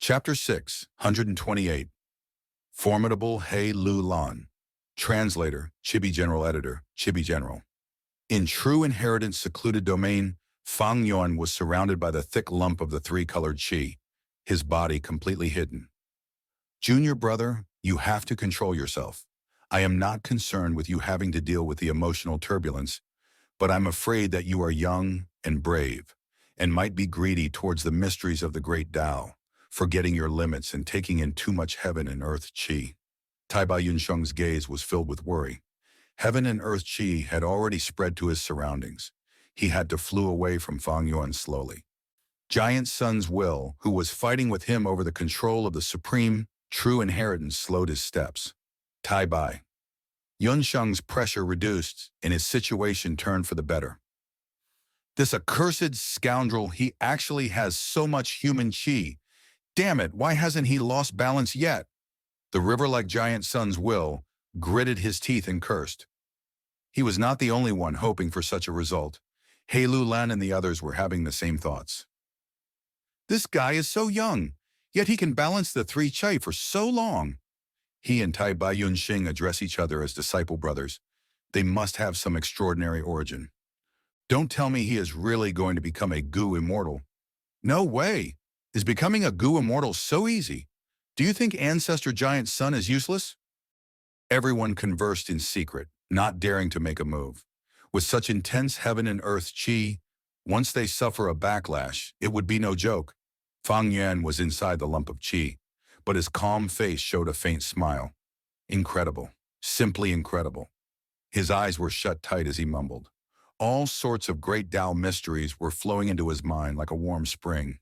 Chapter 6, 128. Formidable Hei Lou Lan. Translator, Chibi General Editor, Chibi General. In true inheritance secluded domain, Fang Yuan was surrounded by the thick lump of the three-colored qi, his body completely hidden. Junior brother, you have to control yourself. I am not concerned with you having to deal with the emotional turbulence, but I'm afraid that you are young and brave, and might be greedy towards the mysteries of the great Tao, forgetting your limits and taking in too much heaven and earth qi. Tai Bai Yunsheng's gaze was filled with worry. Heaven and earth qi had already spread to his surroundings. He had to flew away from Fang Yuan slowly. Giant Sun's will, who was fighting with him over the control of the supreme, true inheritance, slowed his steps. Tai Bai. Yunsheng's pressure reduced, and his situation turned for the better. This accursed scoundrel, he actually has so much human qi. Damn it, why hasn't he lost balance yet? The river-like Giant Sun's will gritted his teeth and cursed. He was not the only one hoping for such a result. Hei Lou Lan and the others were having the same thoughts. This guy is so young, yet he can balance the three qi for so long. He and Tai Bai Yunsheng address each other as disciple brothers. They must have some extraordinary origin. Don't tell me he is really going to become a Gu immortal. No way! Is becoming a Gu immortal so easy? Do you think Ancestor Giant Sun is useless? Everyone conversed in secret, not daring to make a move. With such intense heaven and earth qi, once they suffer a backlash, it would be no joke. Fang Yuan was inside the lump of qi, but his calm face showed a faint smile. Incredible. Simply incredible. His eyes were shut tight as he mumbled. All sorts of great Tao mysteries were flowing into his mind like a warm spring.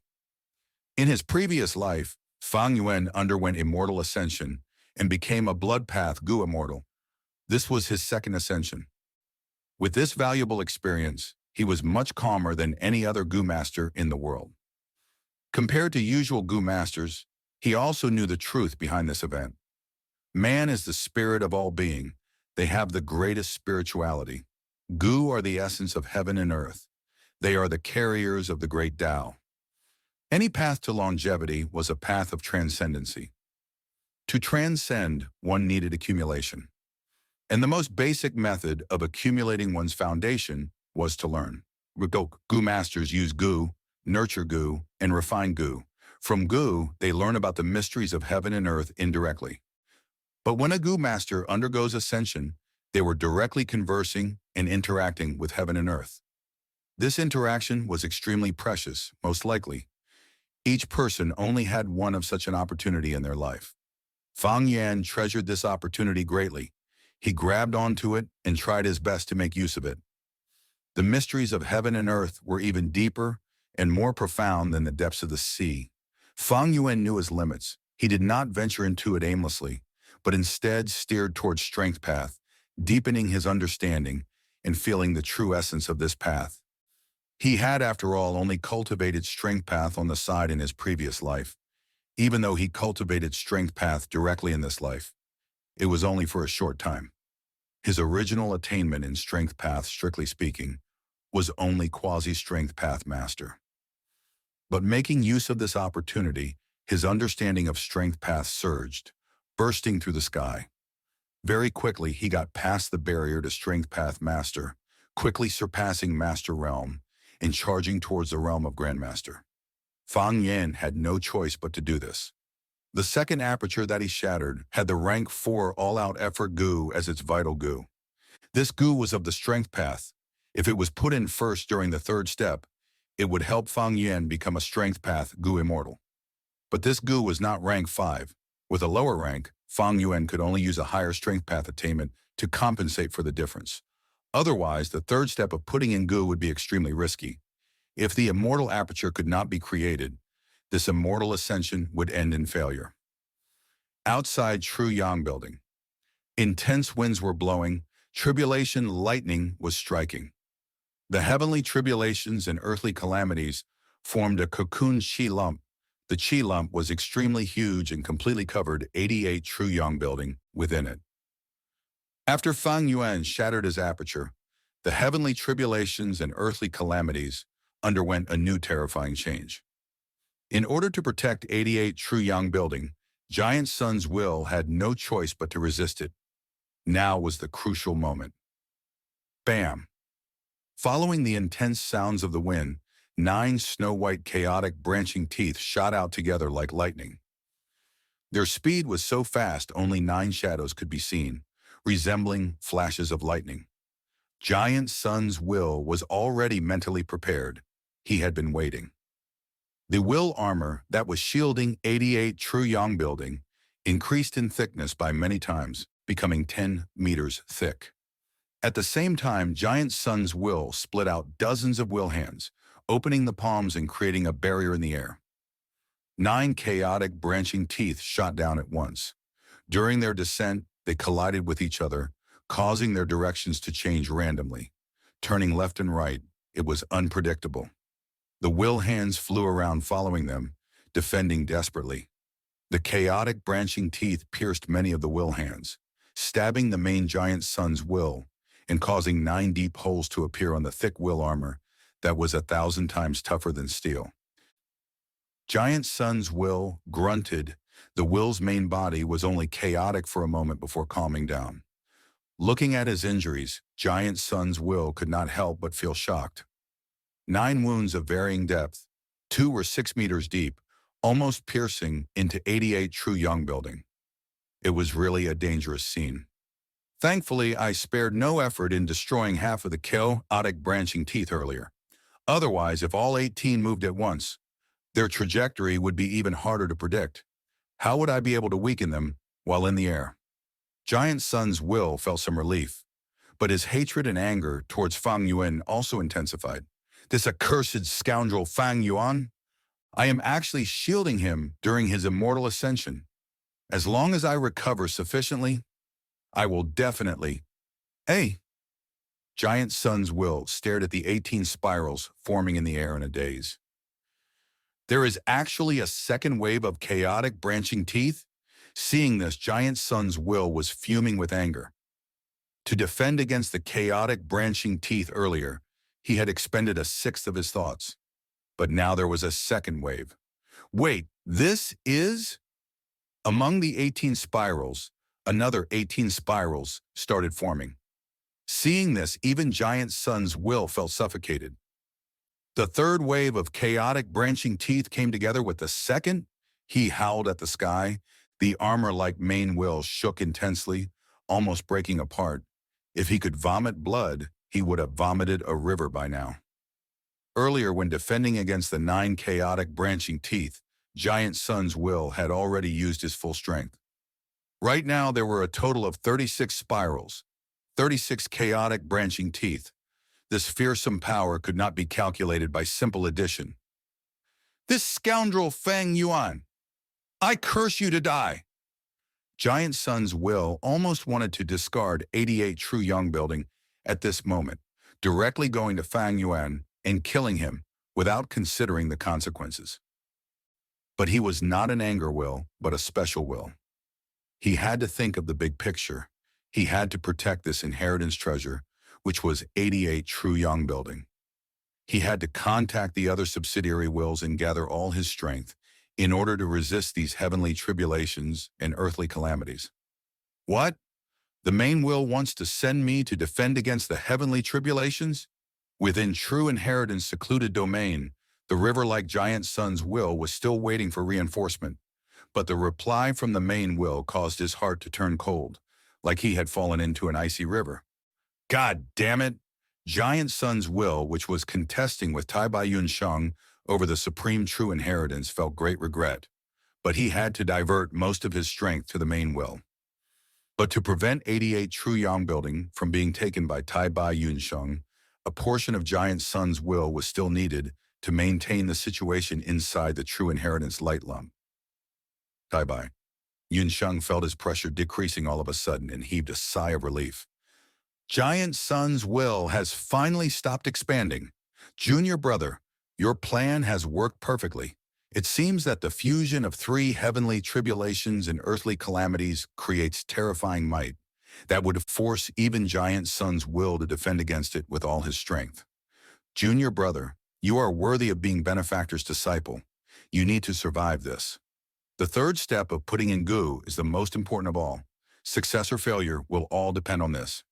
In his previous life, Fang Yuan underwent immortal ascension and became a blood path Gu immortal. This was his second ascension. With this valuable experience, he was much calmer than any other Gu master in the world. Compared to usual Gu masters, he also knew the truth behind this event. Man is the spirit of all being. They have the greatest spirituality. Gu are the essence of heaven and earth. They are the carriers of the great Tao. Any path to longevity was a path of transcendency. To transcend, one needed accumulation. And the most basic method of accumulating one's foundation was to learn. Gu masters use Gu, nurture Gu, and refine Gu. From Gu, they learn about the mysteries of heaven and earth indirectly. But when a Gu master undergoes ascension, they were directly conversing and interacting with heaven and earth. This interaction was extremely precious, most likely. Each person only had one of such an opportunity in their life. Fang Yuan treasured this opportunity greatly. He grabbed onto it and tried his best to make use of it. The mysteries of heaven and earth were even deeper and more profound than the depths of the sea. Fang Yuan knew his limits. He did not venture into it aimlessly, but instead steered towards strength path, deepening his understanding and feeling the true essence of this path. He had, after all, only cultivated strength path on the side in his previous life. Even though he cultivated strength path directly in this life, it was only for a short time. His original attainment in strength path, strictly speaking, was only quasi-strength path master. But making use of this opportunity, his understanding of strength path surged, bursting through the sky. Very quickly, he got past the barrier to strength path master, quickly surpassing master realm and charging towards the realm of grandmaster. Fang Yuan had no choice but to do this. The second aperture that he shattered had the rank 4 all-out effort Gu as its vital Gu. This Gu was of the strength path. If it was put in first during the third step, it would help Fang Yuan become a strength path Gu immortal. But this Gu was not rank 5. With a lower rank, Fang Yuan could only use a higher strength path attainment to compensate for the difference. Otherwise, the third step of putting in Gu would be extremely risky. If the immortal aperture could not be created, this immortal ascension would end in failure. Outside True Yang Building. Intense winds were blowing, tribulation lightning was striking. The heavenly tribulations and earthly calamities formed a cocoon qi lump. The qi lump was extremely huge and completely covered 88 True Yang Building within it. After Fang Yuan shattered his aperture, the heavenly tribulations and earthly calamities underwent a new terrifying change. In order to protect 88 True Yang Building, Giant Sun's will had no choice but to resist it. Now was the crucial moment. Bam! Following the intense sounds of the wind, 9 snow-white chaotic branching teeth shot out together like lightning. Their speed was so fast only 9 shadows could be seen, resembling flashes of lightning. Giant Sun's will was already mentally prepared. He had been waiting. The will armor that was shielding 88 True Yang Building increased in thickness by many times, becoming 10 meters thick. At the same time, Giant Sun's will split out dozens of will hands, opening the palms and creating a barrier in the air. 9 chaotic branching teeth shot down at once. During their descent, they collided with each other, causing their directions to change randomly. Turning left and right, it was unpredictable. The will hands flew around following them, defending desperately. The chaotic branching teeth pierced many of the will hands, stabbing the main Giant Sun's will and causing 9 deep holes to appear on the thick will armor that was 1,000 times tougher than steel. Giant Sun's will grunted. The will's main body was only chaotic for a moment before calming down. Looking at his injuries, Giant Sun's will could not help but feel shocked. 9 wounds of varying depth. 2 were 6 meters deep, almost piercing into 88 True Yang Building. It was really a dangerous scene. Thankfully, I spared no effort in destroying half of the chaotic branching teeth earlier. Otherwise, if all 18 moved at once, their trajectory would be even harder to predict. How would I be able to weaken them while in the air? Giant Sun's will felt some relief, but his hatred and anger towards Fang Yuan also intensified. This accursed scoundrel Fang Yuan? I am actually shielding him during his immortal ascension. As long as I recover sufficiently, I will definitely... Hey! Giant Sun's will stared at the 18 spirals forming in the air in a daze. There is actually a second wave of chaotic branching teeth? Seeing this, Giant Sun's will was fuming with anger. To defend against the chaotic branching teeth earlier, he had expended 1/6 of his thoughts. But now there was a second wave. Wait, this is... Among the 18 spirals, another 18 spirals started forming. Seeing this, even Giant Sun's will felt suffocated. The third wave of chaotic branching teeth came together with the second. He howled at the sky. The armor-like main will shook intensely, almost breaking apart. If he could vomit blood, he would have vomited a river by now. Earlier, when defending against the 9 chaotic branching teeth, Giant Sun's will had already used his full strength. Right now, there were a total of 36 spirals, 36 chaotic branching teeth. This fearsome power could not be calculated by simple addition. This scoundrel Fang Yuan! I curse you to die! Giant Sun's will almost wanted to discard 88 True Yang Building at this moment, directly going to Fang Yuan and killing him without considering the consequences. But he was not an anger will, but a special will. He had to think of the big picture. He had to protect this inheritance treasure, which was 88 True Yang Building. He had to contact the other subsidiary wills and gather all his strength in order to resist these heavenly tribulations and earthly calamities. What? The main will wants to send me to defend against the heavenly tribulations? Within True Inheritance secluded domain, the river-like Giant Sun's will was still waiting for reinforcement, but the reply from the main will caused his heart to turn cold, like he had fallen into an icy river. God damn it! Giant Sun's will, which was contesting with Tai Bai Yunsheng over the supreme True Inheritance, felt great regret, but he had to divert most of his strength to the main will. But to prevent 88 True Yang Building from being taken by Tai Bai Yunsheng, a portion of Giant Sun's will was still needed to maintain the situation inside the True Inheritance light lump. Tai Bai Yunsheng felt his pressure decreasing all of a sudden and heaved a sigh of relief. Giant Sun's will has finally stopped expanding. Junior brother, your plan has worked perfectly. It seems that the fusion of 3 heavenly tribulations and earthly calamities creates terrifying might that would force even Giant Sun's will to defend against it with all his strength. Junior brother, you are worthy of being benefactor's disciple. You need to survive this. The third step of putting in goo is the most important of all. Success or failure will all depend on this.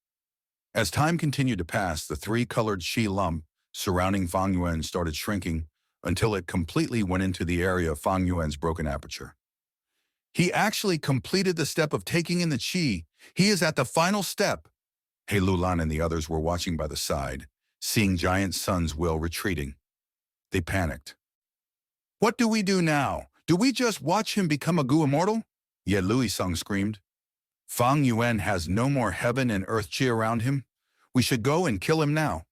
As time continued to pass, the three-colored Qi lump surrounding Fang Yuan started shrinking until it completely went into the area of Fang Yuan's broken aperture. He actually completed the step of taking in the Qi. He is at the final step. Hei Lou Lan and the others were watching by the side, seeing Giant Sun's will retreating. They panicked. What do we do now? Do we just watch him become a goo immortal? Ye Luiseng screamed. Fang Yuan has no more heaven and earth Qi around him. We should go and kill him now,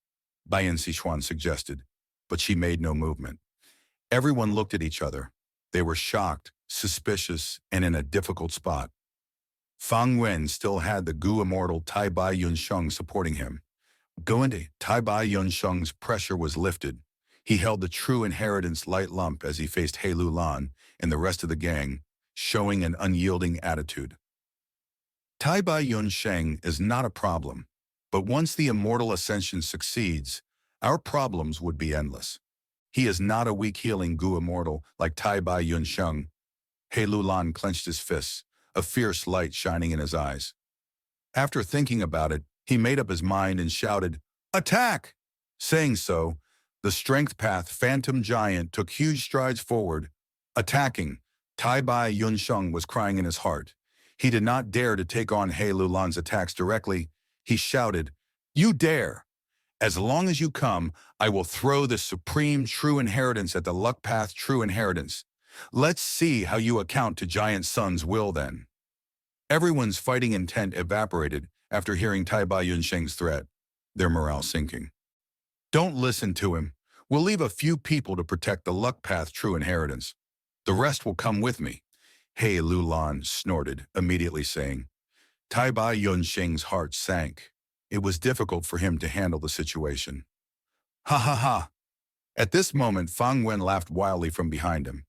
Bayan Sichuan suggested, but she made no movement. Everyone looked at each other. They were shocked, suspicious, and in a difficult spot. Fang Yuan still had the goo immortal Tai Bai Yunsheng supporting him. Guande, Tai Bai Yunsheng's pressure was lifted. He held the true inheritance light lump as he faced Hei Lou Lan and the rest of the gang, showing an unyielding attitude. Tai Bai Yunsheng is not a problem, but once the immortal ascension succeeds, our problems would be endless. He is not a weak healing goo immortal like Tai Bai Yunsheng. Hei Lou Lan clenched his fists, a fierce light shining in his eyes. After thinking about it, he made up his mind and shouted, "Attack!" Saying so, the strength path phantom giant took huge strides forward. Attacking, Tai Bai Yunsheng was crying in his heart. He did not dare to take on Hei Lou Lan's attacks directly. He shouted, "You dare! As long as you come, I will throw the supreme true inheritance at the luck path true inheritance. Let's see how you account to Giant Sun's will then." Everyone's fighting intent evaporated after hearing Tai Bai Yunsheng's threat, their morale sinking. Don't listen to him. We'll leave a few people to protect the luck path true inheritance. The rest will come with me, Hei Lou Lan snorted, immediately saying. Tai Bai Yunsheng's heart sank. It was difficult for him to handle the situation. Ha ha ha. At this moment, Fang Yuan laughed wildly from behind him.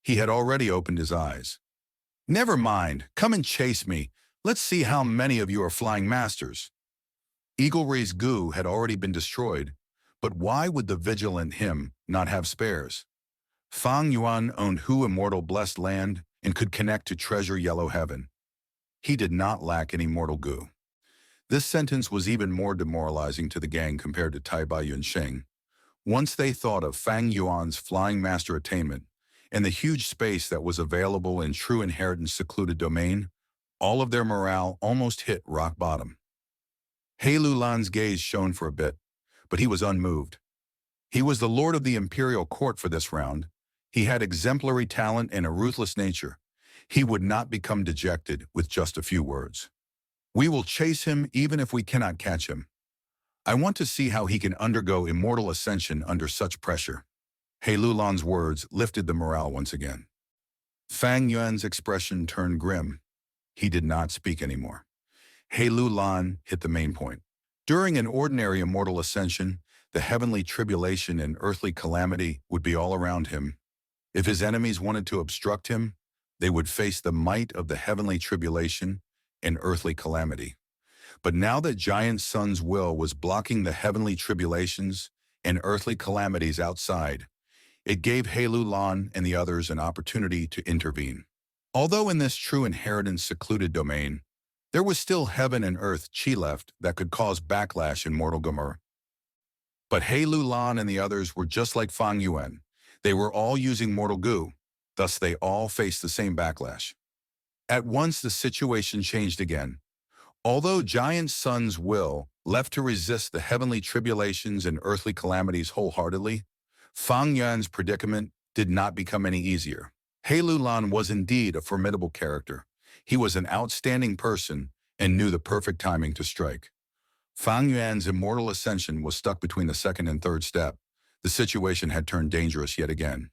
He had already opened his eyes. Never mind, come and chase me. Let's see how many of you are flying masters. Eagle Ray's goo had already been destroyed, but why would the vigilant him not have spares? Fang Yuan owned Hu immortal blessed land and could connect to treasure yellow heaven. He did not lack any mortal goo. This sentence was even more demoralizing to the gang compared to Tai Bai Yunsheng. Once they thought of Fang Yuan's flying master attainment and the huge space that was available in true inheritance secluded domain, all of their morale almost hit rock bottom. Hei Lou Lan's gaze shone for a bit, but he was unmoved. He was the lord of the imperial court for this round. He had exemplary talent and a ruthless nature. He would not become dejected with just a few words. We will chase him even if we cannot catch him. I want to see how he can undergo immortal ascension under such pressure. Hei Lou Lan's words lifted the morale once again. Fang Yuan's expression turned grim. He did not speak anymore. Hei Lou Lan hit the main point. During an ordinary immortal ascension, the heavenly tribulation and earthly calamity would be all around him. If his enemies wanted to obstruct him, they would face the might of the heavenly tribulation and earthly calamity. But now that Giant Sun's will was blocking the heavenly tribulations and earthly calamities outside, it gave Hei Lou Lan and the others an opportunity to intervene. Although in this true inheritance secluded domain, there was still heaven and earth Qi left that could cause backlash in mortal Gomer. But Hei Lou Lan and the others were just like Fang Yuan. They were all using mortal goo, thus they all faced the same backlash. At once the situation changed again. Although Giant Sun's will left to resist the heavenly tribulations and earthly calamities wholeheartedly, Fang Yuan's predicament did not become any easier. Hei Lou Lan was indeed a formidable character. He was an outstanding person and knew the perfect timing to strike. Fang Yuan's immortal ascension was stuck between the second and third step. The situation had turned dangerous yet again.